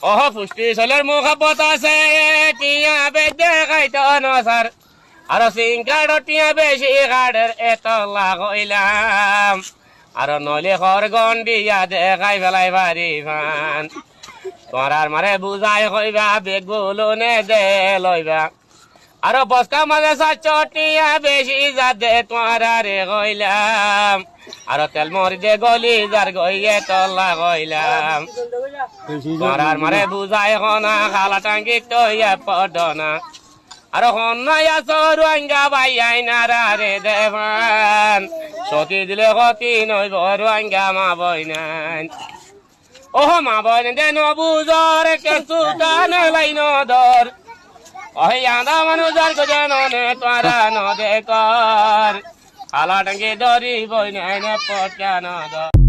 ওহ পুষ্টি চলের মুখ আছে টিয়া বেদে খাইতো নসার আর সিং কার্ড টিয়া বেশি কার্ডের এত লাগইলাম আর নলে ঘর গন্ডিয়া দেখাই ফেলাই বাড়ি ফান তোরার মারে বুঝাই কইবা বেগুলো নে দে লইবা আর বস্তা মাঝে চটিয়া বেশি যাতে তোরা রে কইলাম আর তেল মরি দে গলি যার গইয়ে তল্লা কইলাম তোরার মারে বুঝাই হনা খালা টাঙ্গি তৈয়া পড়না আর হন্যা সরুয়াঙ্গা বাইয়াই নারা রে দেবান সতী দিলে গতি নই বরুয়াঙ্গা মা বইনান ওহ মা বইন দে নবুজর কেসু কান লাইন দর ওহে আদা মানুষার গজননে তোরা ন দে কর খালা টাঙ্গি দরি বইনাই না পটকা ন দর